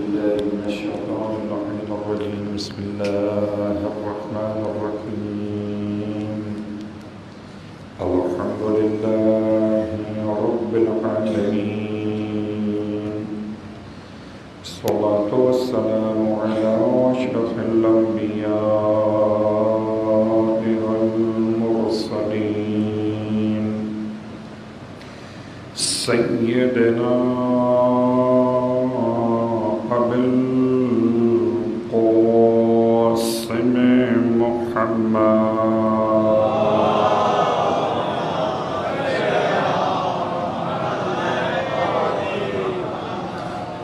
بالله من الشيطان اللعين الرجيم. بسم الله الرحمن الرحيم. الحمد لله رب العالمين، الصلاة والسلام على أشرف الأنبياء والمرسلين سيدنا أبي القاسم محمد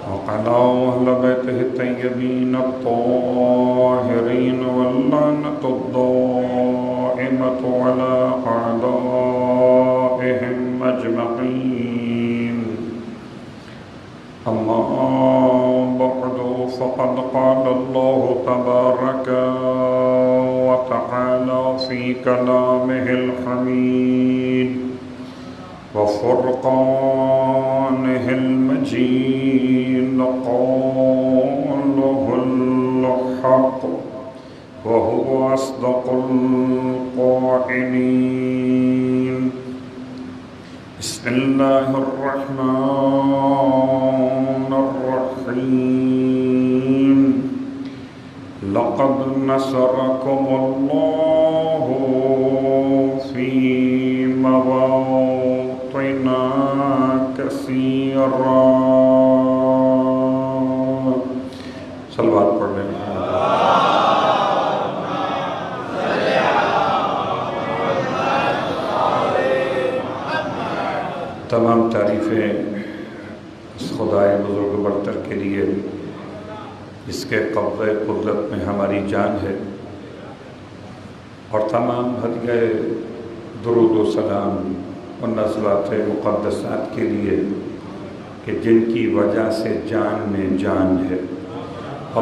وعلى أهل بيته الطيبين الطاهرين، واللعنة الدائمة على أعدائهم أجمعين. أما بعد، فقد قال الله تبارك وتعالى في كلامه الحميد وفرقانه المجيد: قوله الحق وهو أصدق القائلين. بسم الله الرحمن الرحيم. لقد نصركم الله في مواطن كثيرة. صلوات پڑھ لیں. تمام تعریفیں اس خدائے بزرگ برتر کے لیے جس کے قبضہ قدرت میں ہماری جان ہے، اور تمام ہدیہ درود و سلام و نزلات مقدسات کے لیے کہ جن کی وجہ سے جان میں جان ہے.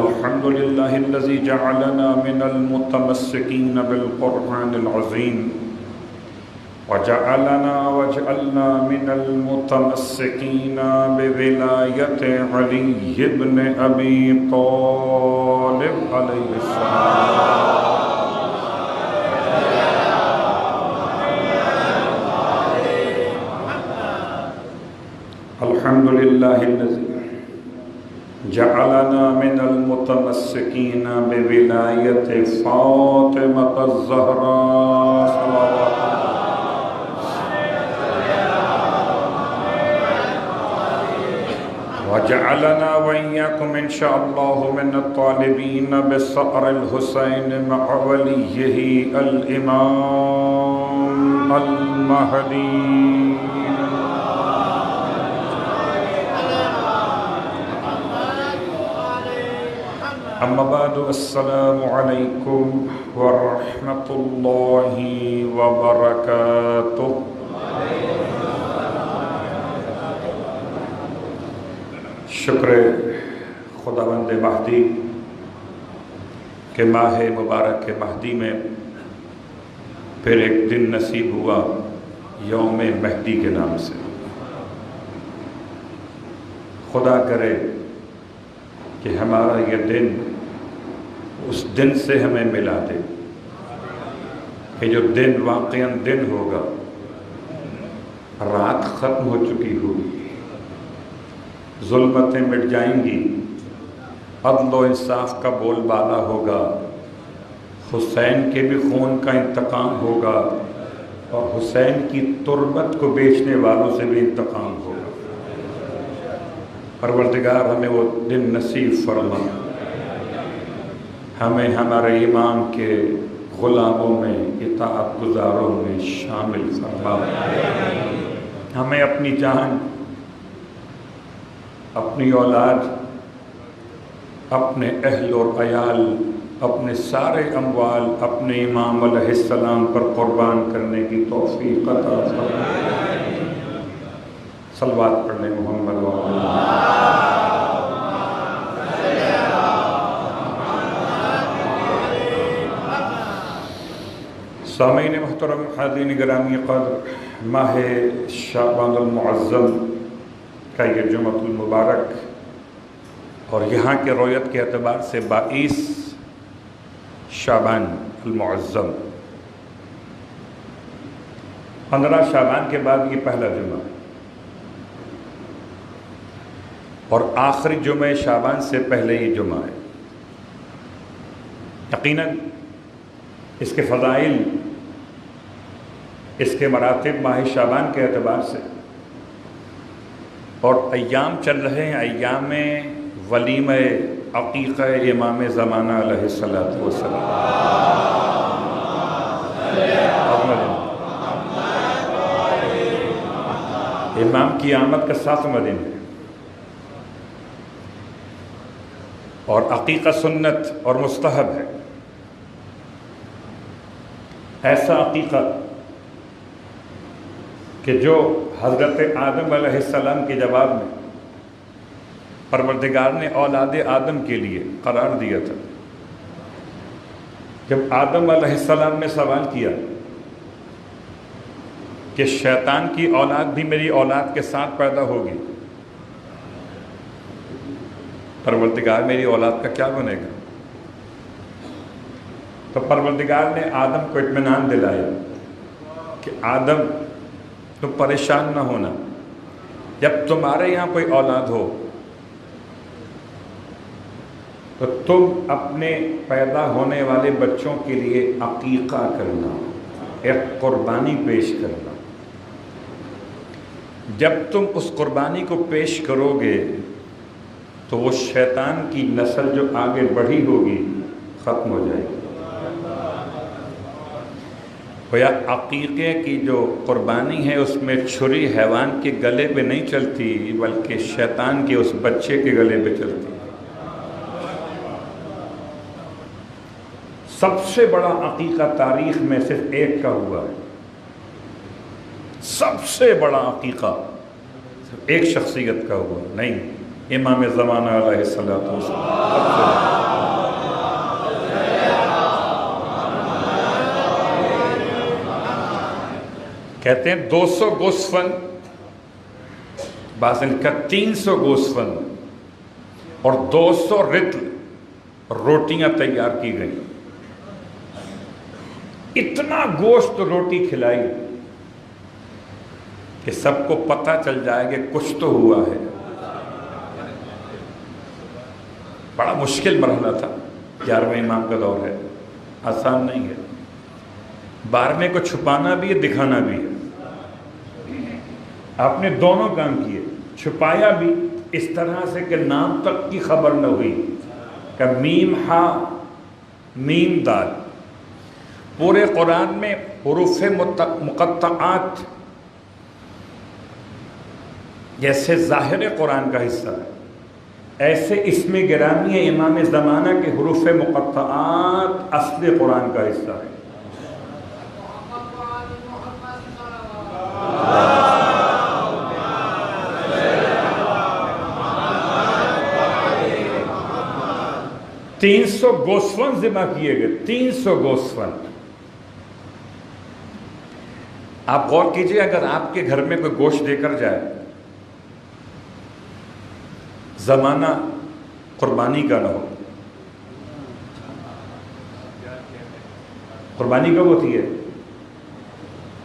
الحمدللہ الذی جعلنا من المتمسکین بالقرآن العظیم وجعلنا من المتمسکین بولایت علی بن ابی طالب علیہ السلام. الحمدللہ الذی جعلنا من المتمسکین بولایت فاطمۃ الزہراء صلوات وجعلنا وإياكم إن شاء الله من الطالبين بثأر الحسين مع وليه الإمام المهدي. أما بعد، السلام عليكم ورحمة الله وبركاته. شکر خداوند مہدی کہ ماہ مبارک مہدی میں پھر ایک دن نصیب ہوا یوم مہدی کے نام سے. خدا کرے کہ ہمارا یہ دن اس دن سے ہمیں ملا دے کہ جو دن واقعاً دن ہوگا، رات ختم ہو چکی ہوگی، ظلمتیں مٹ جائیں گی، عدل و انصاف کا بول بالا ہوگا، حسین کے بھی خون کا انتقام ہوگا، اور حسین کی تربت کو بیچنے والوں سے بھی انتقام ہوگا. پروردگار ہمیں وہ دن نصیب فرما، ہمیں ہمارے امام کے غلاموں میں، اطاعت گزاروں میں شامل فرما. ہمیں اپنی جان، اپنی اولاد، اپنے اہل اور عیال، اپنے سارے اموال اپنے امام علیہ السلام پر قربان کرنے کی توفیق عطا فرما. صلوات پڑھنے محمد و سامعین محترم، حاضرین گرامی قدر، ماہ شعبان المعظم کا یہ جمعۃ المبارک اور یہاں کے رویت کے اعتبار سے 22 شعبان المعظم، 15 شعبان کے بعد یہ پہلا جمعہ، اور آخری جمعہ شعبان سے پہلے یہ جمعہ ہے۔ یقیناً اس کے فضائل، اس کے مراتب ماہ شعبان کے اعتبار سے، اور ایام چل رہے ہیں ایام ولیمہ عقیقہ امام زمانہ علیہ الصلوۃ والسلام۔ امام کی آمد کا 7واں دن ہے، اور عقیقہ سنت اور مستحب ہے۔ ایسا عقیقہ کہ جو حضرت آدم علیہ السلام کے جواب میں پروردگار نے اولاد آدم کے لیے قرار دیا تھا۔ جب آدم علیہ السلام نے سوال کیا کہ شیطان کی اولاد بھی میری اولاد کے ساتھ پیدا ہوگی، پروردگار میری اولاد کا کیا بنے گا؟ تو پروردگار نے آدم کو اطمینان دلایا کہ آدم تم پریشان نہ ہونا، جب تمہارے یہاں کوئی اولاد ہو تو تم اپنے پیدا ہونے والے بچوں کے لیے عقیقہ کرنا، ایک قربانی پیش کرنا۔ جب تم اس قربانی کو پیش کرو گے تو وہ شیطان کی نسل جو آگے بڑھی ہوگی ختم ہو جائے گی۔ گویا عقیقے کی جو قربانی ہے اس میں چھری حیوان کے گلے پہ نہیں چلتی بلکہ شیطان کے اس بچے کے گلے پہ چلتی۔ سب سے بڑا عقیقہ تاریخ میں صرف ایک کا ہوا ہے، سب سے بڑا عقیقہ صرف ایک شخصیت کا ہوا نہیں، امام زمانہ علیہ السلام۔ کہتے ہیں 200 گوسفند، بعض ان کا 300 گوسفند اور 200 رطل روٹیاں تیار کی گئیں۔ اتنا گوشت روٹی کھلائی کہ سب کو پتہ چل جائے کہ کچھ تو ہوا ہے۔ بڑا مشکل مرحلہ تھا، 11ویں امام کا دور ہے، آسان نہیں ہے۔ 12ویں کو چھپانا بھی ہے، دکھانا بھی ہے۔ آپ نے دونوں کام کیے، چھپایا بھی اس طرح سے کہ نام تک کی خبر نہ ہوئی کہ میم ہا میم دال۔ پورے قرآن میں حروف مقطعات جیسے ظاہر قرآن کا حصہ ہے، ایسے اسم گرامی امام زمانہ کے حروف مقطعات اصل قرآن کا حصہ ہے۔ تین 300 گوسفند ذبح کیے گئے، 300 گوسفند۔ آپ غور کیجئے، اگر آپ کے گھر میں کوئی گوشت دے کر جائے، زمانہ قربانی کا نہ ہو، قربانی کب ہوتی ہے؟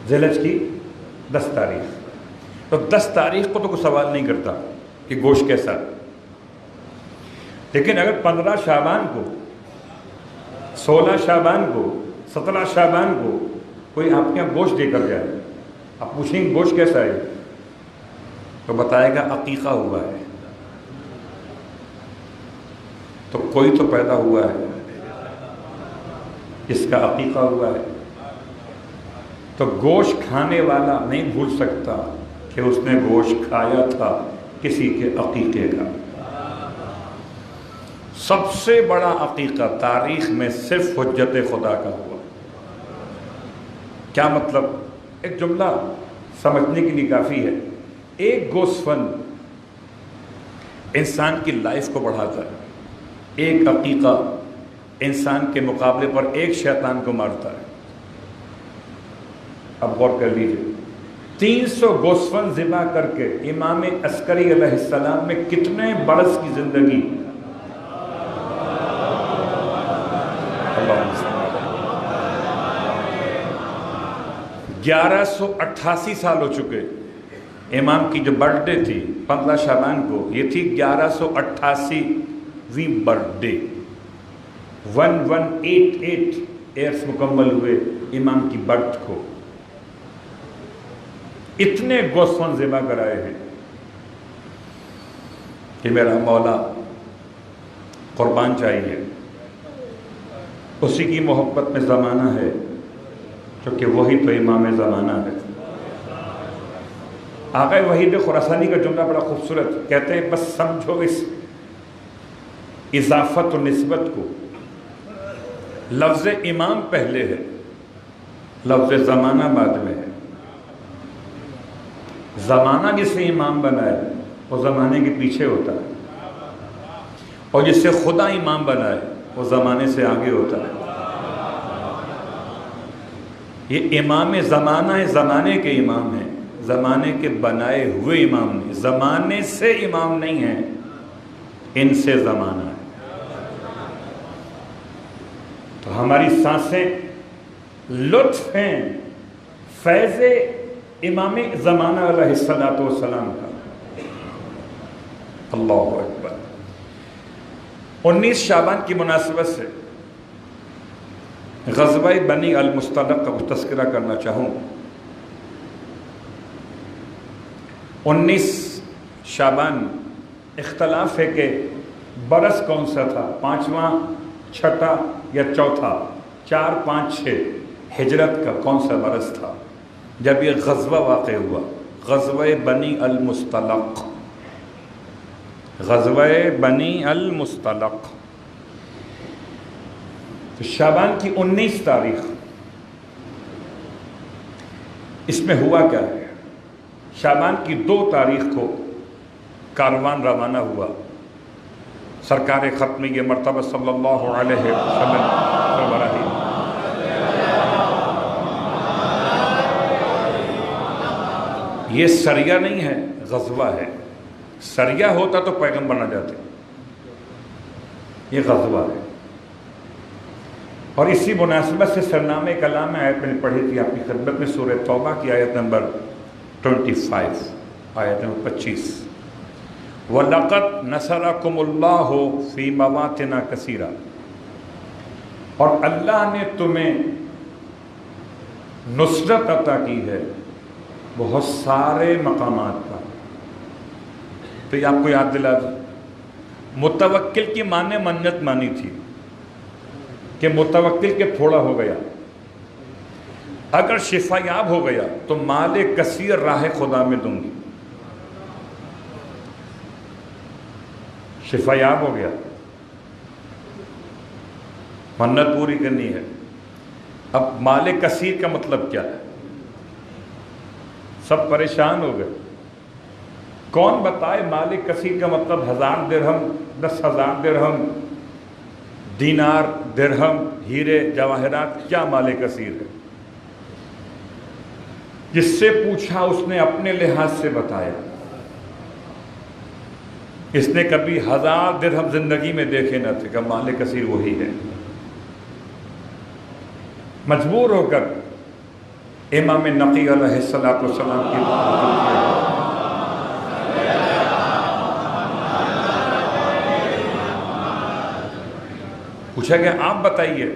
ذی الحج کی 10 تاریخ۔ تو 10 تاریخ کو تو کوئی سوال نہیں کرتا کہ گوشت کیسا، لیکن اگر 15 شعبان کو، 16 شعبان کو، 17 شعبان کو کوئی آپ کے یہاں گوشت دے کر جائے، آپ پوچھیں گے گوشت کیسا ہے تو بتائے گا عقیقہ ہوا ہے۔ تو کوئی تو پیدا ہوا ہے جس کا عقیقہ ہوا ہے۔ تو گوشت کھانے والا نہیں بھول سکتا کہ اس نے گوشت کھایا تھا کسی کے عقیقے کا۔ سب سے بڑا عقیقہ تاریخ میں صرف حجت خدا کا ہوا۔ کیا مطلب؟ ایک جملہ سمجھنے کے لیے کافی ہے۔ ایک گوسفند انسان کی لائف کو بڑھاتا ہے، ایک عقیقہ انسان کے مقابلے پر ایک شیطان کو مارتا ہے۔ اب غور کر لیجیے، 300 گوسفند ذبح کر کے امام عسکری علیہ السلام میں کتنے برس کی زندگی 1188 سال ہو چکے. امام کی جو برتھ ڈے تھی 15 شعبان کو، یہ تھی 1188ویں برتھ ڈے. 1188 ایئرس مکمل ہوئے امام کی برتھ کو. اتنے گوسفند ذبح کرائے ہیں کہ میرا مولا قربان چاہیے. اسی کی محبت میں زمانہ ہے، کیونکہ وہی تو امام زمانہ ہے. آقا وحید خراسانی کا جملہ بڑا خوبصورت کہتے ہیں، بس سمجھو اس اضافت و نسبت کو. لفظ امام پہلے ہے، لفظ زمانہ بعد میں ہے. زمانہ جسے امام بنائے وہ زمانے کے پیچھے ہوتا ہے، اور جس سے خدا امام بنائے وہ زمانے سے آگے ہوتا ہے. یہ امام زمانہ ہے، زمانے کے امام ہیں، زمانے کے بنائے ہوئے امام نہیں. زمانے سے امام نہیں ہیں، ان سے زمانہ ہے. تو ہماری سانسیں لطف ہیں فیض امام زمانہ علیہ السلام کا. اللہ اکبر. 19 شعبان کی مناسبت سے غزوہ بنی المصطلق کا تذکرہ کرنا چاہوں. 19 شعبان اختلاف ہے کہ برس کون سا تھا، 5واں، 6واں یا 4تھا. 4، 5، 6 ہجرت کا کون سا برس تھا جب یہ غزوہ واقع ہوا؟ غزوہ بنی المصطلق. غزوہ بنی المصطلق. تو شعبان کی 19 تاریخ، اس میں ہوا کیا ہے؟ شعبان کی 2 تاریخ کو کاروان روانہ ہوا. سرکار ختم یہ مرتبہ صلی اللہ علیہ وسلم یہ سریہ نہیں ہے، غزوہ ہے. سریہ ہوتا تو پیغمبر نہ جاتے، یہ غزوہ ہے. اور اسی مناسبت سے سرنامہ کلام میں آیت میں نے پڑھی تھی آپ کی خدمت میں، سورہ توبہ کی آیت نمبر 25، آیت نمبر 25. وَلَقَدْ نَصَرَكُمُ اللَّهُ فِي مَوَاطِنَ كَثِيرًا. اور اللہ نے تمہیں نصرت عطا کی ہے بہت سارے مقامات پر. تو یہ آپ کو یاد دلا دیں، متوکل کی ماں نے منت مانی تھی کہ متوکل کے تھوڑا ہو گیا، اگر شفا یاب ہو گیا تو مال کثیر راہ خدا میں دوں گی. شفا یاب ہو گیا، منت پوری کرنی ہے. اب مال کثیر کا مطلب کیا ہے؟ سب پریشان ہو گئے. کون بتائے مال کثیر کا مطلب 1000 درہم، 10,000 درہم، دینار، درہم، ہیرے جواہرات؟ کیا مال کثیر ہے؟ جس سے پوچھا اس نے اپنے لحاظ سے بتایا. اس نے کبھی 1000 درہم زندگی میں دیکھے نہ تھے کہ مال کثیر وہی ہے. مجبور ہو کر امام نقی علیہ السلام کی پوچھا گیا آپ بتائیے.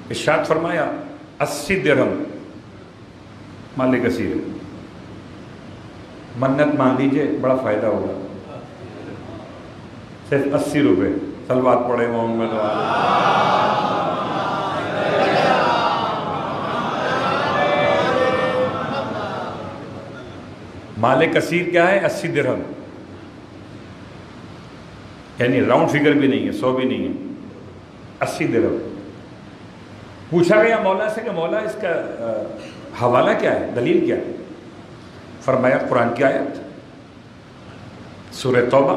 ارشاد فرمایا 80 درہم مال کثیر. منت مان لیجئے، بڑا فائدہ ہوگا. صرف 80 روپے. صلوات پڑھے محمد والے. مال کثیر کیا ہے؟ 80 درہم، یعنی راؤنڈ فگر بھی نہیں ہے، 100 بھی نہیں ہے، 80 درہم. پوچھا گیا مولا سے کہ مولا اس کا حوالہ کیا ہے، دلیل کیا ہے؟ فرمایا قرآن کی آیت، سورہ توبہ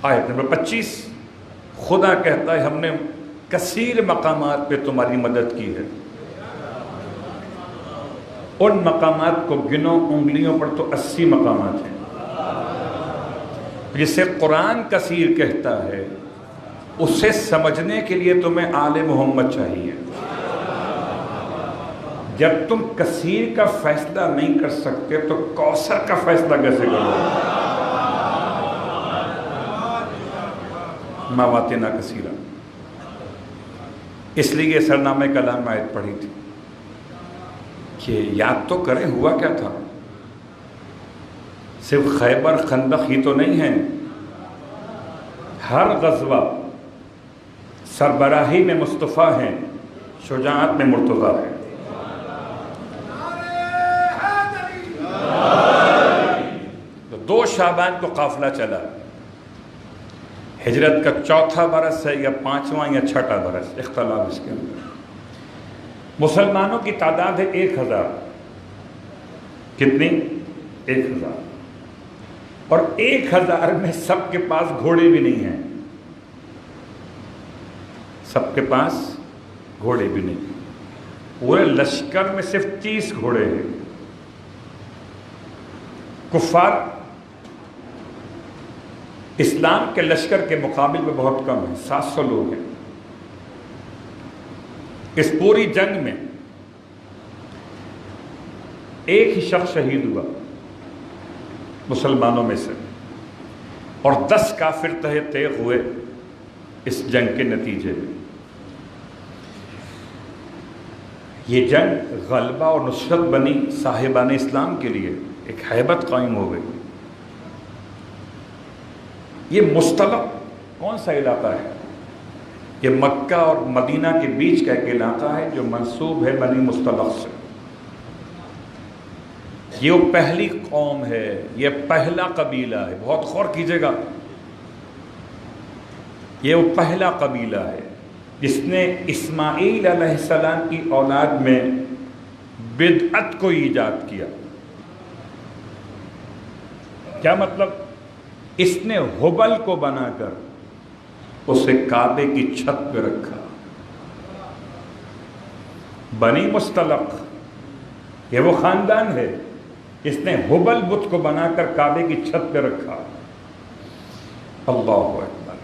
آیت نمبر 25. خدا کہتا ہے ہم نے کثیر مقامات پہ تمہاری مدد کی ہے. ان مقامات کو گنو انگلیوں پر تو 80 مقامات ہیں. جسے قرآن کثیر کہتا ہے اسے سمجھنے کے لیے تمہیں آل محمد چاہیے. جب تم کثیر کا فیصلہ نہیں کر سکتے تو کوثر کا فیصلہ کیسے کرو؟ ما واتنا کثیرا. اس لیے سرنامہ کلام میں آیت پڑھی تھی کہ یاد تو کریں ہوا کیا تھا. صرف خیبر خندق ہی تو نہیں ہے، ہر غزوہ سربراہی میں مصطفیٰ ہیں، شجاعت میں مرتضیٰ ہے. تو 2 شعبان کو قافلہ چلا، ہجرت کا 4تھا برس ہے یا 5واں یا 6ٹھا برس، اختلاف اس کے اندر. مسلمانوں کی تعداد ہے 1000. کتنی؟ 1000. اور 1000 میں سب کے پاس گھوڑے بھی نہیں ہیں، سب کے پاس گھوڑے بھی نہیں. پورے لشکر میں صرف 30 گھوڑے ہیں. کفار اسلام کے لشکر کے مقابل میں بہت کم ہیں، 700 لوگ ہیں. اس پوری جنگ میں ایک ہی شخص شہید ہوا مسلمانوں میں سے، اور 10 کافر تہے تیغ ہوئے اس جنگ کے نتیجے میں. یہ جنگ غلبہ اور نصرت بنی صاحبان اسلام کے لیے، ایک ہیبت قائم ہو گئی. یہ مستلق کون سا علاقہ ہے؟ یہ مکہ اور مدینہ کے بیچ کا ایک علاقہ ہے جو منسوب ہے بنی مستلق سے. یہ وہ پہلی قوم ہے، یہ پہلا قبیلہ ہے. بہت غور کیجئے گا، یہ وہ پہلا قبیلہ ہے جس نے اسماعیل علیہ السلام کی اولاد میں بدعت کو ایجاد کیا. کیا مطلب؟ اس نے ہبل کو بنا کر اسے کعبے کی چھت پہ رکھا. بنی مستلق یہ وہ خاندان ہے اس نے ہبل بت کو بنا کر کعبے کی چھت پہ رکھا. اللہ اکبر.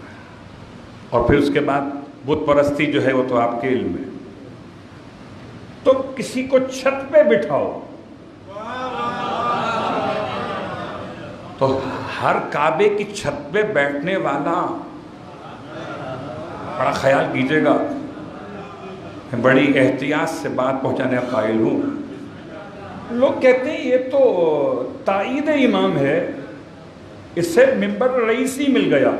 اور پھر اس کے بعد بت پرستی جو ہے وہ تو آپ کے علم ہے. تو کسی کو چھت پہ بٹھاؤ تو ہر کعبے کی چھت پہ بیٹھنے والا، بڑا خیال کیجئے گا، میں بڑی احتیاط سے بات پہنچانے کا قائل ہوں. لوگ کہتے ہیں یہ تو تائید امام ہے، اس سے منبر رئیسی مل گیا.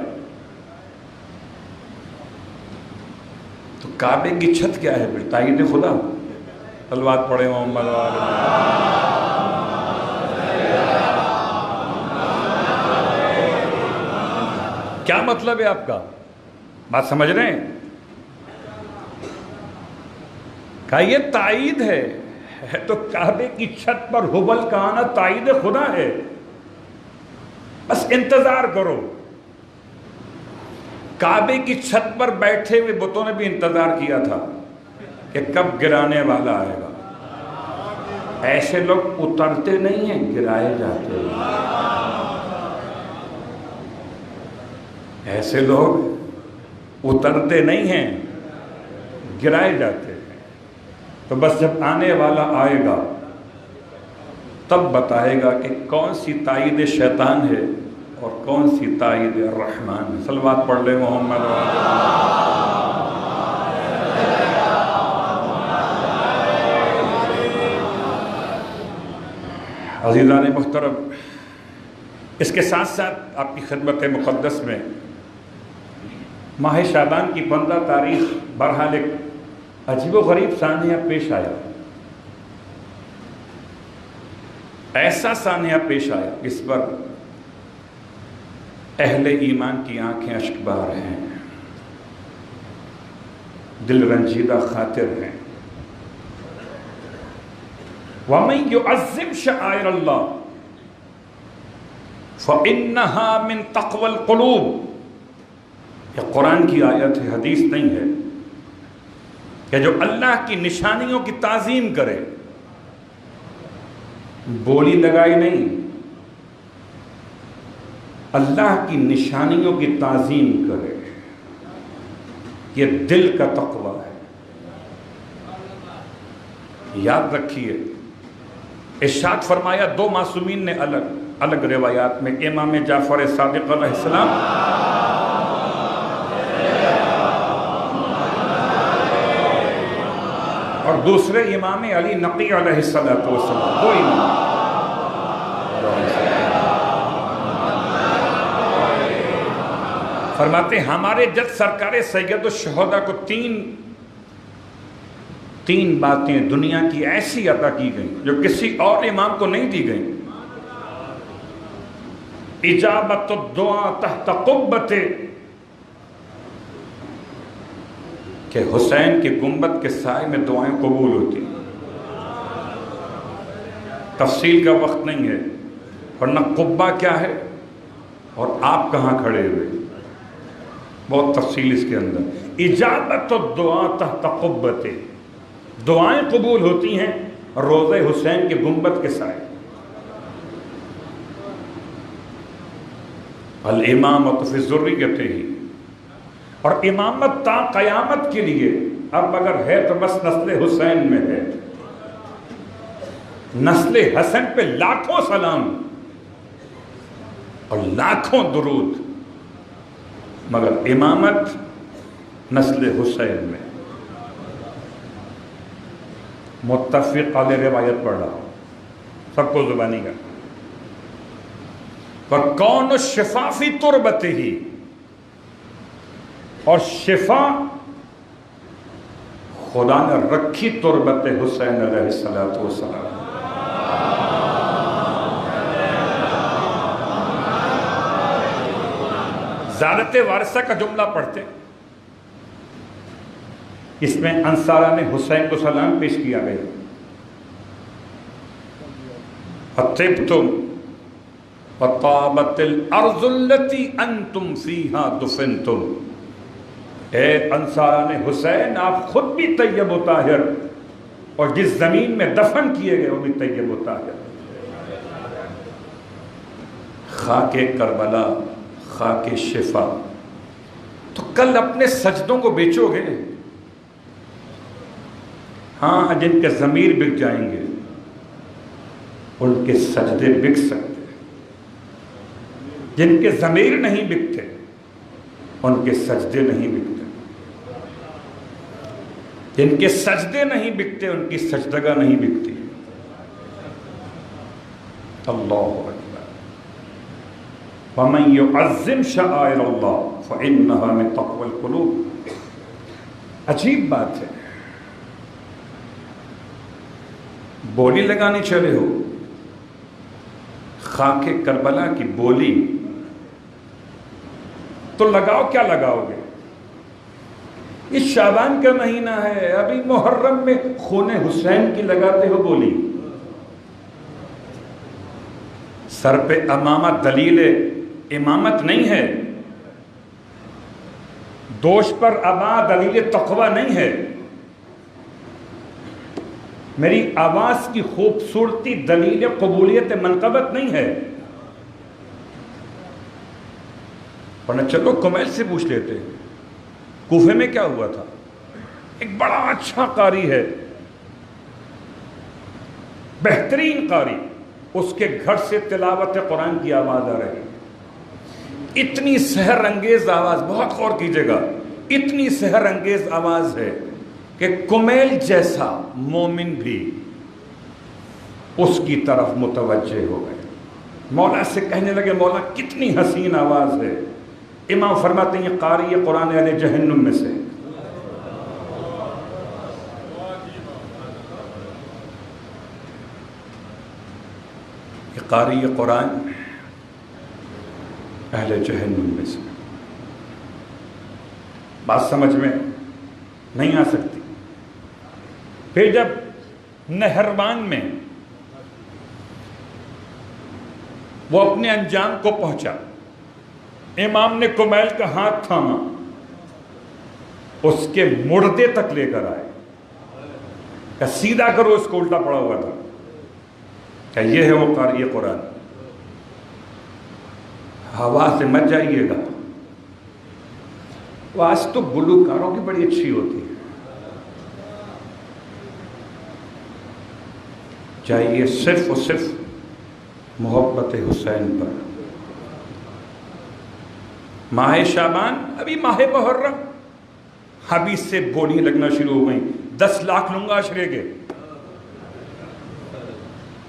تو کعبے کی چھت کیا ہے پھر؟ تائید خدا. صلوات پڑھے محمد وآلہ. کیا مطلب ہے آپ کا؟ بات سمجھ رہے ہیں؟ کہا یہ تائید ہے تو کعبے کی چھت پر ہبل کا آنا تائید خدا ہے. بس انتظار کرو. کعبے کی چھت پر بیٹھے ہوئے بتوں نے بھی انتظار کیا تھا کہ کب گرانے والا آئے گا. ایسے لوگ اترتے نہیں ہیں، گرائے جاتے ہیں. ایسے لوگ اترتے نہیں ہیں، گرائے جاتے ہیں. تو بس جب آنے والا آئے گا تب بتائے گا کہ کون سی تائید شیطان ہے اور کون سی تائید الرحمن ہے. صلوات پڑھ لے محمد. عزیزان محترم، اس کے ساتھ ساتھ آپ کی خدمت مقدس میں ماہ شعبان کی 15 تاریخ بہرحال ایک عجیب و غریب سانحہ پیش آیا. ایسا سانحہ پیش آیا جس پر اہل ایمان کی آنکھیں اشکبار ہیں، دل رنجیدہ خاطر ہیں. وَمَن يُعَظِّمْ شَعَائِرَ اللَّهِ فَإِنَّهَا مِن تَقْوَى الْقُلُوبِ. یہ قرآن کی آیت ہے، حدیث نہیں ہے. کہ جو اللہ کی نشانیوں کی تعظیم کرے، بولی لگائی نہیں، اللہ کی نشانیوں کی تعظیم کرے، یہ دل کا تقوی ہے. یاد رکھیے ارشاد فرمایا دو معصومین نے الگ الگ روایات میں، امام جعفر صادق علیہ السلام اور دوسرے امام علی نقی علیہ السلام، دو امام فرماتے ہیں ہمارے جد سرکار سید الشہداء کو تین باتیں دنیا کی ایسی عطا کی گئیں جو کسی اور امام کو نہیں دی گئیں. اجابت الدعا تحت قبت، کہ حسین کے گنبد کے سائے میں دعائیں قبول ہوتی. تفصیل کا وقت نہیں ہے، ورنہ قبہ کیا ہے اور آپ کہاں کھڑے ہوئے، بہت تفصیل اس کے اندر. اجابت الدعا تحت قبت، دعائیں قبول ہوتی ہیں روضہ حسین کے گنبد کے سائے. الامامۃ فی ذریتہ، اور امامت تا قیامت کے لیے. اب اگر ہے تو بس نسل حسین میں ہے، نسل حسن پہ لاکھوں سلام اور لاکھوں درود، مگر امامت نسل حسین میں. متفق علیہ روایت پڑھ رہا ہوں، سب کو زبانی کا. وَكَوْنُ الشِّفَاء فِي تُرْبَتِهِ، اور شفا خدا نے رکھی تربت حسین علیہ السلام. زیادت وارثہ کا جملہ پڑھتے، اس میں انصارہ نے حسین کو سلام پیش کیا گیا. اطبتم وطابت الارض التي انتم فيها دفنتم، اے انصارہ نے حسین آپ خود بھی طیب و طاہر، اور جس زمین میں دفن کیے گئے وہ بھی طیب و طاہر. خاک کربلا، خاک شفا. تو کل اپنے سجدوں کو بیچو گے. ہاں جن کے ضمیر بک جائیں گے ان کے سجدے بک سکتے، جن کے ضمیر نہیں بکتے ان کے سجدے نہیں بکتے، جن کے سجدے نہیں بکتے ان کی سجدگاہ نہیں بکتی. اللہ اکبر. وَمَن يُعَظِّمْ شَعَائِرَ اللَّهِ فَإِنَّهَا مِن تَقْوَى الْقُلُوبِ. عجیب بات ہے، بولی لگانے چلے ہو، خاک کربلا کی بولی تو لگاؤ. کیا لگاؤ گے؟ یہ شعبان کا مہینہ ہے، ابھی محرم میں خون حسین کی لگاتے ہو بولی. سر پہ امامہ دلیل امامت نہیں ہے، دوش پر ابا دلیل تقوی نہیں ہے. میری آواز کی خوبصورتی دلیل قبولیت منقبت نہیں ہے. ورنہ چلو کمیل سے پوچھ لیتے، کوفے میں کیا ہوا تھا. ایک بڑا اچھا قاری ہے، بہترین قاری، اس کے گھر سے تلاوت قرآن کی آواز آ رہی، اتنی سحر انگیز آواز، بہت غور کیجئے گا، اتنی سحر انگیز آواز ہے کہ کمیل جیسا مومن بھی اس کی طرف متوجہ ہو گئے. مولا سے کہنے لگے مولا کتنی حسین آواز ہے. امام فرماتے ہیں یہ قاری قرآن اہل جہنم میں سے. یہ قاری قرآن اہل جہنم میں سے. بات سمجھ میں نہیں آ سکتی. پھر جب نہروان میں وہ اپنے انجام کو پہنچا، امام نے کمیل کا ہاتھ تھاما، اس کے مردے تک لے کر آئے کہ سیدھا کرو، اس کو الٹا پڑا ہوا تھا، کہ یہ ہے وہ قاری قرآن. ہوا سے مت جائیے گا. آج تو گلوکاروں کی بڑی اچھی ہوتی ہے. چاہیے صرف اور صرف محبت حسین پر۔ ماہ شعبان، ابھی ماہ محرم، ابھی سے بولی لگنا شروع ہو گئی، 10 لاکھ لوں گا عشرے کے،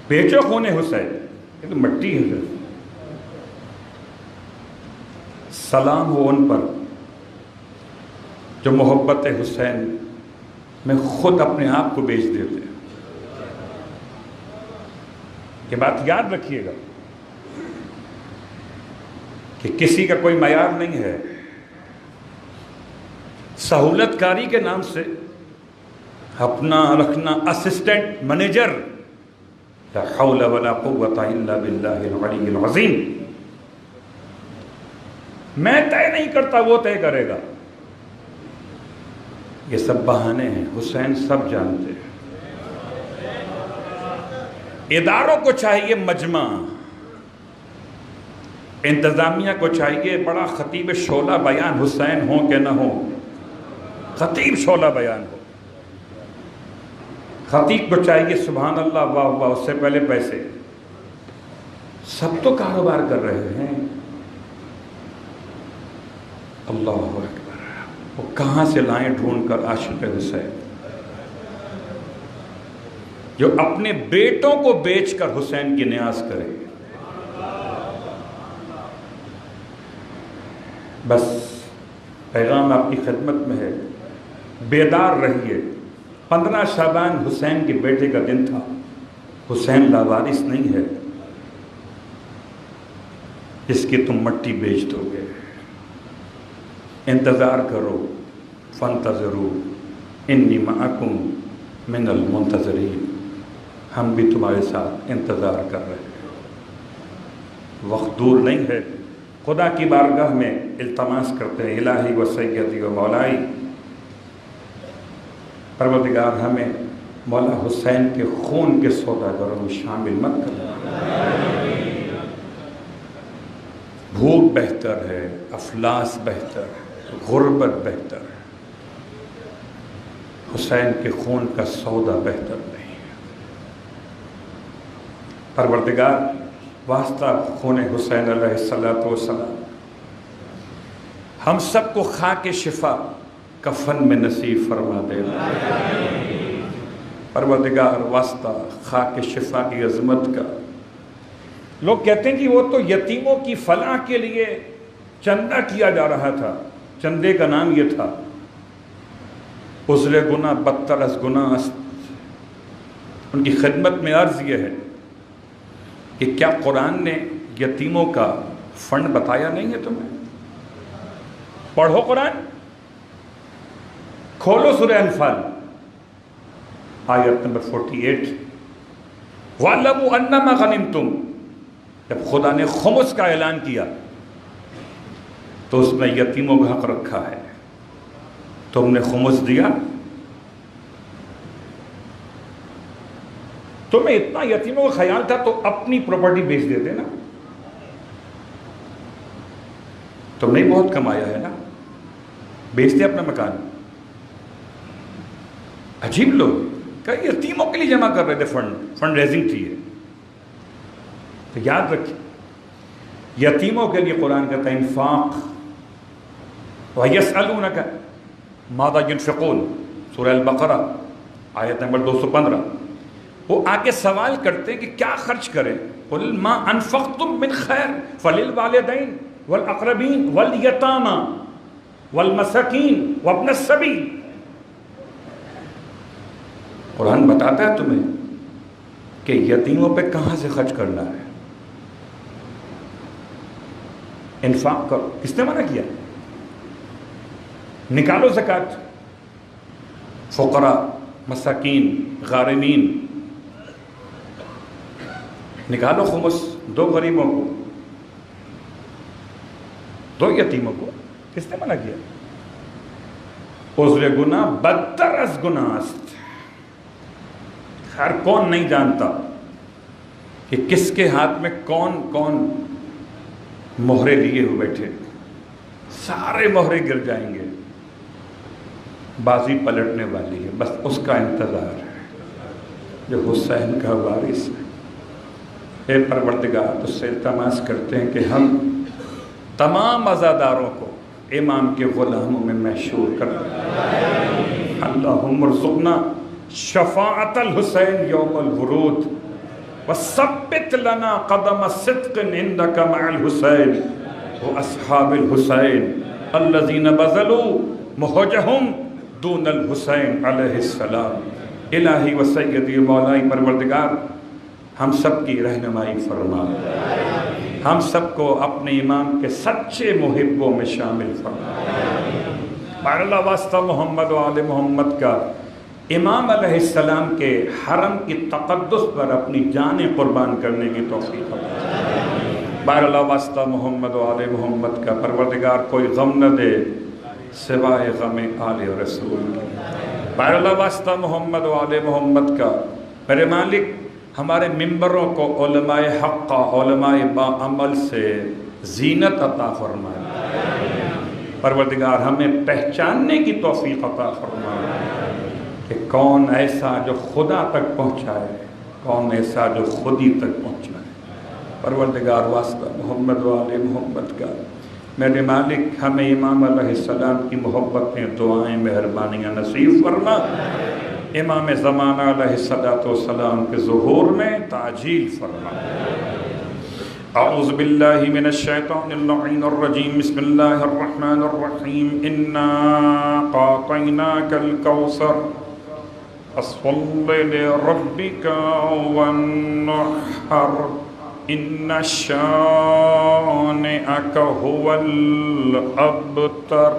بیچو خون حسین، یہ تو مٹی ہے۔ سلام ہو ان پر جو محبت حسین میں خود اپنے آپ کو بیچ دیتے ہیں۔ یہ بات یاد رکھیے گا کہ کسی کا کوئی معیار نہیں ہے، سہولت کاری کے نام سے اپنا رکھنا اسسٹنٹ مینیجر، لا حول ولا قوت الا باللہ العلی العظیم۔ میں طے نہیں کرتا، وہ طے کرے گا، یہ سب بہانے ہیں، حسین سب جانتے ہیں۔ اداروں کو چاہیے مجمع، انتظامیہ کو چاہیے بڑا خطیب شعلہ بیان حسین ہوں کہ نہ ہوں، خطیب شعلہ بیان ہو۔ خطیب کو چاہیے سبحان اللہ واہ واہ، اس سے پہلے پیسے، سب تو کاروبار کر رہے ہیں۔ اللہ اکبر، وہ کہاں سے لائیں ڈھونڈ کر عاشق حسین، جو اپنے بیٹوں کو بیچ کر حسین کی نیاز کرے۔ بس پیغام آپ کی خدمت میں ہے، بیدار رہیے۔ 15 شعبان حسین کے بیٹے کا دن تھا، حسین لاوارث نہیں ہے جس کی تم مٹی بیچ دو گے۔ انتظار کرو، فانتظروا انی معکم من المنتظرین، ہم بھی تمہارے ساتھ انتظار کر رہے ہیں، وقت دور نہیں ہے۔ خدا کی بارگاہ میں التماس کرتے ہیں، الہی و سیدی و مولائی، پروردگار ہمیں مولا حسین کے خون کے سوداگروں میں شامل مت کرنا۔ بھوک بہتر ہے، افلاس بہتر ہے، غربت بہتر ہے، حسین کے خون کا سودا بہتر نہیں ہے۔ پروردگار واسطہ خون حسین علیہ السلام ہم سب کو خاک شفا کفن میں نصیب فرما دینا۔ پروردگار واسطہ خاک شفا کی عظمت کا۔ لوگ کہتے ہیں کہ وہ تو یتیموں کی فلاح کے لیے چندہ کیا جا رہا تھا، چندے کا نام یہ تھا، عذر گناہ بدتر از گناہ است۔ ان کی خدمت میں عرض یہ ہے کہ کیا قرآن نے یتیموں کا فنڈ بتایا نہیں ہے تمہیں؟ پڑھو قرآن، کھولو سورہ انفال آیت نمبر 48، وَاعْلَمُوا أَنَّمَا غَنِمْتُمْ، جب خدا نے خمس کا اعلان کیا تو اس میں یتیموں کا حق رکھا ہے۔ تم نے خمس دیا؟ تمہیں اتنا یتیموں کا خیال تھا تو اپنی پراپرٹی بیچ دیتے نا، تم نے بہت کمایا ہے نا، بیچتے اپنا مکان۔ عجیب لوگ کہ یتیموں کے لیے جمع کر رہے تھے، فنڈ ریزنگ تھی یہ۔ تو یاد رکھیں، یتیموں کے لیے قرآن کہتا ہے انفاق۔ وَيَسْأَلُونَكَ مَاذَا يُنْفِقُونَ، سورہ البقرہ آیت نمبر 215۔ وہ آگے سوال کرتے ہیں کہ کیا خرچ کریں، قُلْ مَا أَنفَقْتُم مِّن خَيْرٍ فَلِلْوَالِدَيْنِ وَالْأَقْرَبِينَ وَالْيَتَامَى وَالْمَسَاكِينِ وَابْنَ السَّبِيلِ۔ قرآن بتاتا ہے تمہیں کہ یتیموں پہ کہاں سے خرچ کرنا ہے۔ انفاق کرو، کس نے منع کیا؟ نکالو زکوٰۃ، فقراء، مساکین، غارمین، نکالو خمس، دو غریبوں کو، دو یتیموں کو، کس نے منع کیا؟ عذر گناہ بدتر از گناہ است۔ ہر کون نہیں جانتا کہ کس کے ہاتھ میں کون کون مہرے لیے ہوئے بیٹھے، سارے مہرے گر جائیں گے، بازی پلٹنے والی ہے، بس اس کا انتظار ہے۔ جو حسین کا وارث ہے۔ اے پروردگار، اس سے التماس کرتے ہیں کہ ہم تمام عزاداروں کو امام کے غلاموں میں محشور کر دیں۔ اللہم ارزقنا شفاعت الحسین یوم الورود وثبت لنا قدم صدق عندك مع الحسین واصحاب الحسین الذين بذلوا مہجہم دون الحسین علیہ السلام۔ الہی و سیدی مولائی پروردگار، ہم سب کی رہنمائی فرما، ہم سب کو اپنے امام کے سچے محبوں میں شامل فرما۔ اللہ واسطہ محمد و آل محمد کا امام علیہ السلام کے حرم کی تقدس پر اپنی جانیں قربان کرنے کی توفیق عطا۔ اللہ واسطہ محمد و آل محمد کا پروردگار کوئی غم نہ دے سوائے غم آل رسول کی۔ اللہ واسطہ محمد و آل محمد کا میرے مالک ہمارے ممبروں کو علماء حق علماء با عمل سے زینت عطا فرمائے۔ پروردگار ہمیں پہچاننے کی توفیق عطا فرمائے کہ کون ایسا جو خدا تک پہنچائے، کون ایسا جو خودی تک پہنچائے۔ پروردگار واسطہ محمد و آل محمد کا میرے مالک ہمیں امام علیہ السلام کی محبتیں، دعائیں، مہربانیاں نصیب فرما۔ امام زمانہ علیہ السلام کے ظہور میں تعجیل فرما۔ اعوذ باللہ من الشیطان اللعین الرجیم، بسم اللہ الرحمن الرحیم، انا قاطعناک الکوثر فصل لربک وانحر ان شانئک هو الابتر۔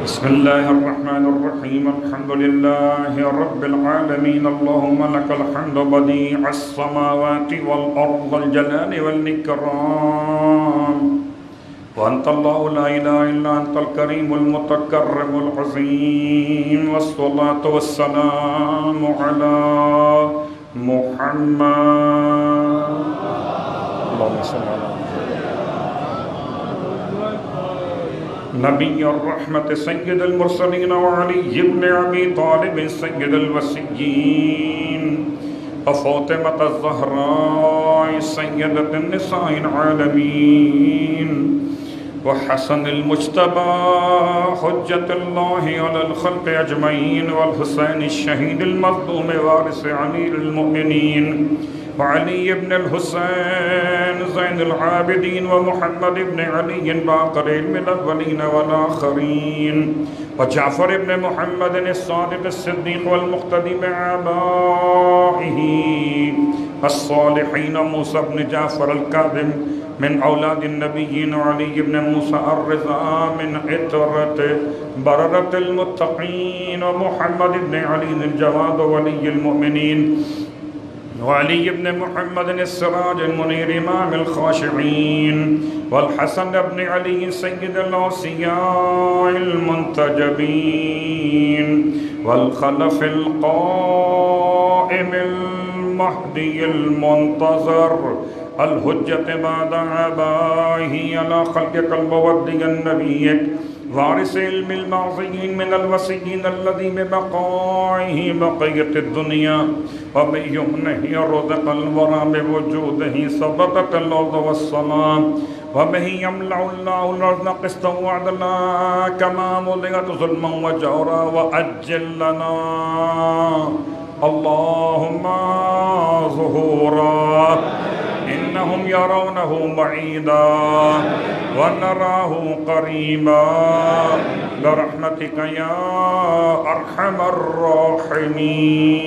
بسم اللہ الرحمن الرحیم، الحمد للہ رب العالمین، اللہم لک الحمد بدیع السماوات والارض الجلال والاکرام، وانت اللہ لا الہ الا انت الکریم المتکرم العظیم، والصلاة والسلام علی محمد۔ اللہم صلی اللہ علیہ وسلم۔ نبی الرحمت سید المرسلین وعلی ابن ابی طالب سید الوسیین وفاطمة الزہراء سیدۃ النساء العالمین وحسن المجتبى حجة اللہ علی الخلق اجمعین والحسین الشہید المظلوم وارث امیر المؤمنین وعلی ابن الحسین زین العابدین ومحمد ابن علی باقر من الاولین والآخرین وجعفر ابن محمد الصادق الصدیق والمقتدی بآبائه الصالحین موسیٰ ابن جعفر الکاظم من اولاد النبیین وعلی ابن موسیٰ الرضا من عطرت بررت المتقین ومحمد ابن علی الجواد ولی المؤمنین وعلی ابن محمد السراج المنیر امام الخاشعین والحسن ابن علی سید الاوصیاء المنتجبین والخلف القائم المہدی المنتظر الحجت بعد آبائه على خلقك المودي النبيك وارث علم المعصيين من الوسيين الذي ببقائه بقية الدنيا وبيمنه رزق الورى بوجوده ثبتت الأرض والسماء وبه يملأ الله الأرض قسطا وعدلا كما ملئت ظلما وجورا وأجل لنا اللهم ظهورا إنهم يرونه بعيدا ونراه قريبا برحمتك يا أرحم الراحمين۔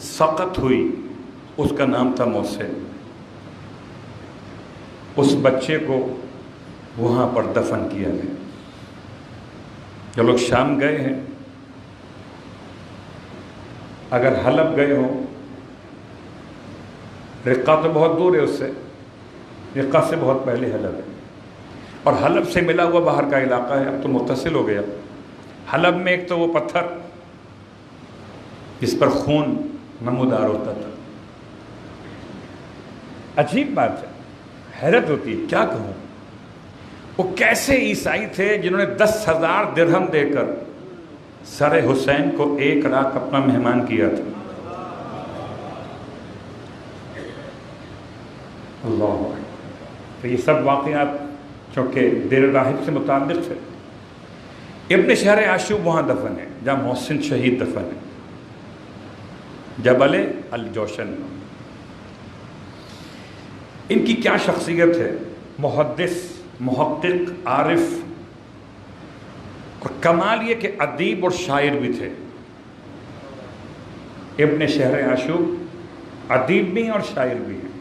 سقط ہوئی، اس کا نام تھا محسن۔ اس بچے کو وہاں پر دفن کیا گیا۔ جو لوگ شام گئے ہیں، اگر حلب گئے ہوں، رقہ تو بہت دور ہے اس سے، رقہ سے بہت پہلے حلب ہے، اور حلب سے ملا ہوا باہر کا علاقہ ہے، اب تو متصل ہو گیا۔ حلب میں ایک تو وہ پتھر جس پر خون نمودار ہوتا تھا، عجیب بات ہے، حیرت ہوتی ہے، کیا کہوں، وہ کیسے عیسائی تھے جنہوں نے 10,000 درہم دے کر سر حسین کو 1 رات اپنا مہمان کیا تھا۔ اللہ، تو یہ سب واقعات چونکہ دیر راہب سے متعلق ہے۔ ابن شہر عاشوب وہاں دفن ہے جہاں محسن شہید دفن ہے، جبل الجوشن۔ ان کی کیا شخصیت ہے، محدث، محقق، عارف، اور کمال یہ کہ ادیب اور شاعر بھی تھے۔ ابن شہر عاشوب ادیب بھی ہیں اور شاعر بھی ہیں۔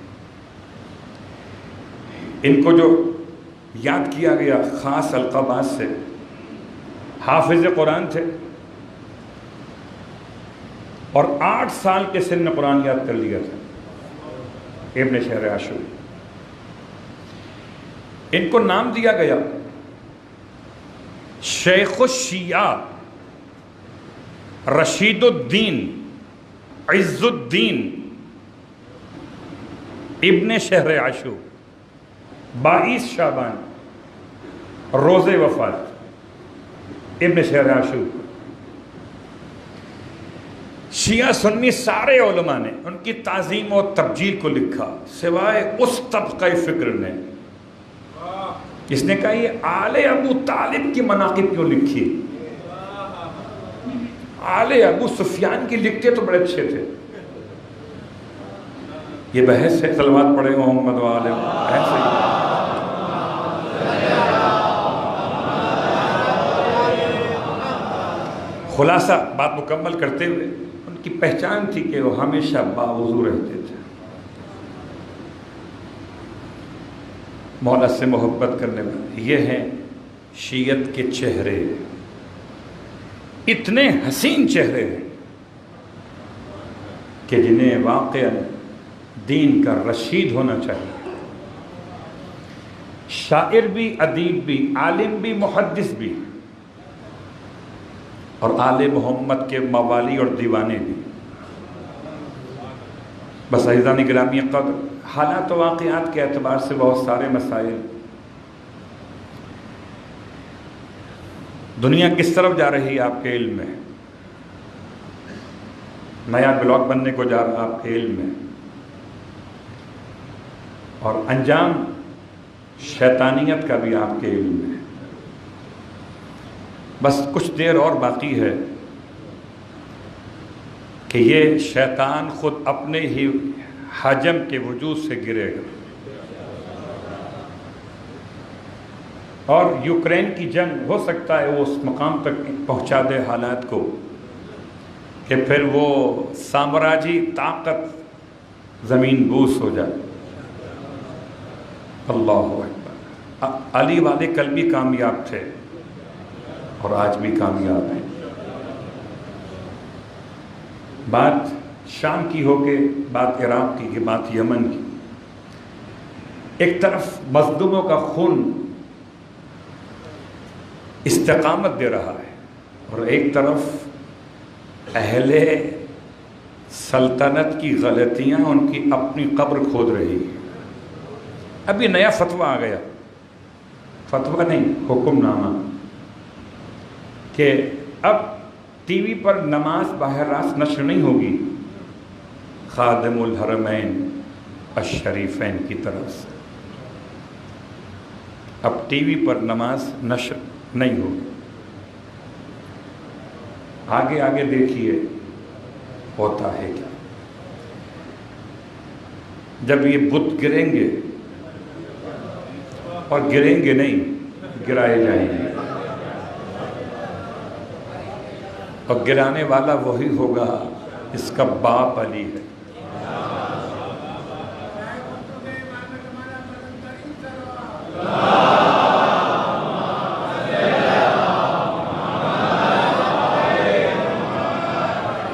ان کو جو یاد کیا گیا خاص القابات سے، حافظ قرآن تھے اور 8 سال کے سن میں قرآن یاد کر لیا تھا ابن شہر عاشوب۔ ان کو نام دیا گیا شیخ الشیعہ، رشید الدین، عز الدین ابن شہر عاشوب، 22 شعبان روز وفات ابن شہر عاشوب۔ شیعہ سنی سارے علماء نے ان کی تعظیم و تبجیل کو لکھا، سوائے اس طبقہ فکر نے جس نے کہا یہ آل ابو طالب کی مناقب کیوں لکھی، آل ابو سفیان کی لکھتے تو بڑے اچھے تھے۔ یہ بحث ہے، صلوات پڑھے محمد و آل بحث ہے۔ خلاصہ بات مکمل کرتے ہوئے، ان کی پہچان تھی کہ وہ ہمیشہ باوضو رہتے تھے، مولا سے محبت کرنے والے۔ یہ ہیں شیعت کے چہرے، اتنے حسین چہرے ہیں کہ جنہیں واقعاً دین کا رشید ہونا چاہیے، شاعر بھی، ادیب بھی، عالم بھی، محدث بھی، اور آل محمد کے موالی اور دیوانے بھی۔ بس عزیزان گرامی قدر، حالات و واقعات کے اعتبار سے بہت سارے مسائل، دنیا کس طرف جا رہی ہے آپ کے علم میں، نیا بلاک بننے کو جا رہا آپ کے علم میں، اور انجام شیطانیت کا بھی آپ کے علم میں۔ بس کچھ دیر اور باقی ہے کہ یہ شیطان خود اپنے ہی حجم کے وجود سے گرے گا، اور یوکرین کی جنگ ہو سکتا ہے وہ اس مقام تک پہنچا دے حالات کو کہ پھر وہ سامراجی طاقت زمین بوس ہو جائے۔ اللہ اکبر۔ علی والے کل بھی کامیاب تھے اور آج بھی کامیاب ہیں۔ بات شام کی ہو کے، بات عراق کی کہ بات یمن کی، ایک طرف مظلوموں کا خون استقامت دے رہا ہے، اور ایک طرف اہل سلطنت کی غلطیاں ان کی اپنی قبر کھود رہی ہیں۔ ابھی نیا فتویٰ آ گیا، فتویٰ نہیں، حکم نامہ، کہ اب ٹی وی پر نماز باہر راست نشر نہیں ہوگی خادم الحرمین الشریفین کی طرف سے۔ اب ٹی وی پر نماز نشر نہیں ہوگی۔ آگے آگے دیکھیے ہوتا ہے کیا۔ جب یہ بت گریں گے، اور گریں گے نہیں، گرائے جائیں گے، اور گرانے والا وہی ہوگا اس کا باپ علی ہے۔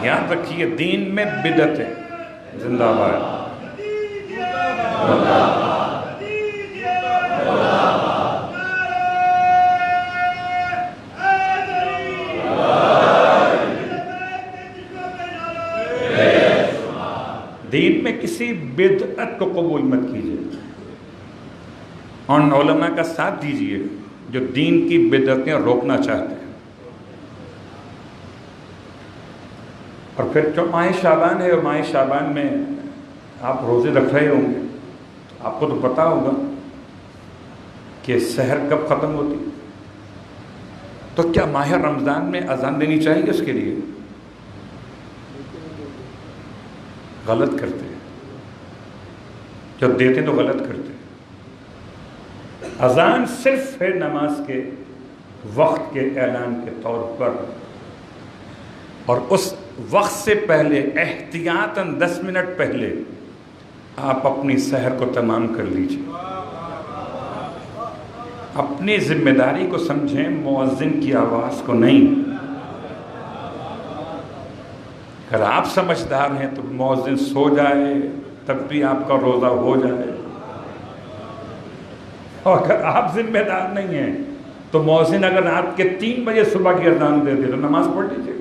یاد رکھیے دین میں بدعت ہے، زندہ باد۔ دین میں کسی بدعت کو قبول مت کیجیے اور علماء کا ساتھ دیجیے جو دین کی بدعتیں روکنا چاہتے ہیں۔ اور پھر جو ماہ شعبان ہے، اور ماہ شعبان میں آپ روزے رکھ رہے ہوں گے، آپ کو تو پتہ ہوگا کہ سحر کب ختم ہوتی، تو کیا ماہ رمضان میں اذان دینی چاہیے اس کے لیے؟ غلط کرتے ہیں، جب دیتے تو غلط کرتے ہیں۔ اذان صرف ہے نماز کے وقت کے اعلان کے طور پر، اور اس وقت سے پہلے احتیاطاً 10 منٹ پہلے آپ اپنی سحر کو تمام کر لیجیے۔ اپنی ذمہ داری کو سمجھیں، مؤذن کی آواز کو نہیں۔ اگر آپ سمجھدار ہیں تو مؤذن سو جائے تب بھی آپ کا روزہ ہو جائے، اور اگر آپ ذمہ دار نہیں ہیں تو مؤذن اگر رات کے 3 بجے صبح کی اذان دے دے تو نماز پڑھ لیجیے۔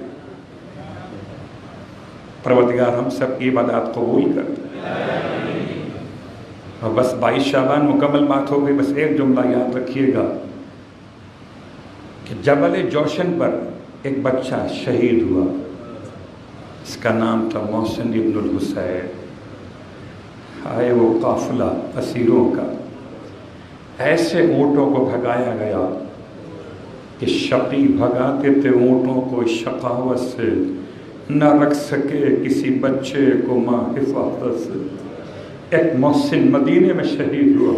پروردگار ہم سب کی عبادات قبول کر۔ اور بس 22 شعبان مکمل بات ہو گئی۔ بس ایک جملہ یاد رکھیے گا کہ جبل جوشن پر ایک بچہ شہید ہوا، اس کا نام تھا محسن ابن الحسین۔ آئے وہ قافلہ اسیروں کا، ایسے اونٹوں کو بھگایا گیا کہ شقی بھگاتے تھے اونٹوں کو شقاوت سے، نہ رکھ سکے کسی بچے کو ماں حفاظت سے۔ ایک محسن مدینے میں شہید ہوا،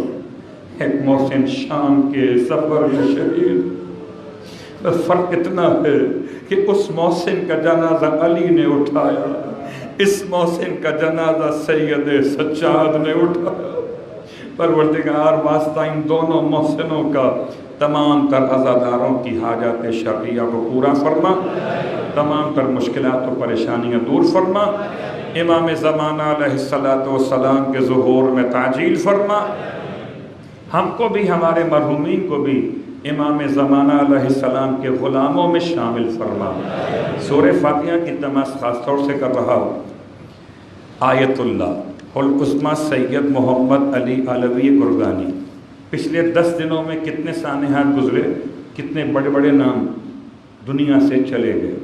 ایک محسن شام کے سفر میں شہید۔ بس فرق اتنا ہے کہ اس محسن کا جنازہ علی نے اٹھایا، اس محسن کا جنازہ سید سجاد نے اٹھایا۔ پروردگار واسطہ ان دونوں محسنوں کا تمام تر عزاداروں کی حاجات شرعیہ کو پورا فرما، تمام تر مشکلات و پریشانیاں دور فرما، امام زمانہ علیہ السلام کے ظہور میں تعجیل فرما، ہم کو بھی ہمارے مرحومین کو بھی امام زمانہ علیہ السلام کے غلاموں میں شامل فرما۔ سورہ فاتحہ کی تماس خاص طور سے کر رہا ہوں۔ آیت اللہ العظمیٰ سید محمد علی علوی گرگانی، پچھلے 10 دنوں میں کتنے سانحات گزرے، کتنے بڑے بڑے نام دنیا سے چلے گئے۔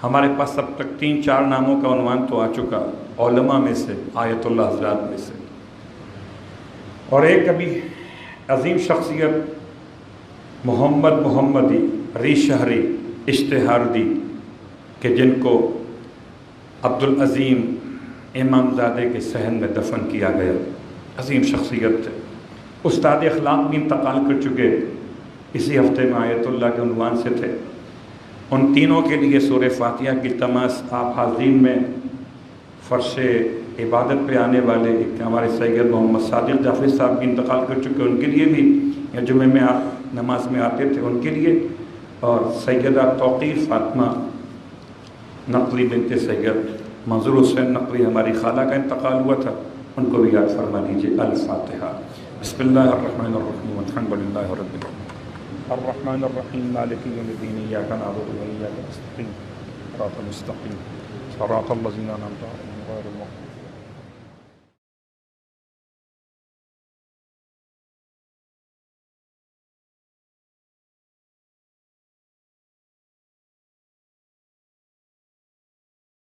ہمارے پاس اب تک 3-4 ناموں کا عنوان تو آ چکا، علماء میں سے، آیت اللہ حضرات میں سے، اور ایک ابھی عظیم شخصیت محمد محمدی ری شہری اشتہاردی کہ جن کو عبدالعظیم امام زادے کے صحن میں دفن کیا گیا، عظیم شخصیت تھے، استاد اخلاق بھی انتقال کر چکے، اسی ہفتے میں آیت اللہ کے عنوان سے تھے۔ ان تینوں کے لیے سورہ فاتحہ کی تماس آپ حاضرین میں فرش عبادت پہ آنے والے ایک ہمارے سید محمد صادق جعفری صاحب بھی انتقال کر چکے، ان کے لیے بھی، یا جمعے میں آپ نماز میں آتے تھے ان کے لیے، اور سیدہ توقیر فاطمہ نقوی بنت سید منظور حسین نقوی ہماری خالہ کا انتقال ہوا تھا، ان کو بھی یاد فرما دیجیے۔ الفاتحہ۔ بسم اللہ الرحمن الرحیم، الحمد للہ رب العالمین، الرحمن الرحیم، مالک یوم الدین، ایاک نعبد و ایاک نستعین، صراط المستقیم، صراط الذین انعمت علیہم غیر المغضوب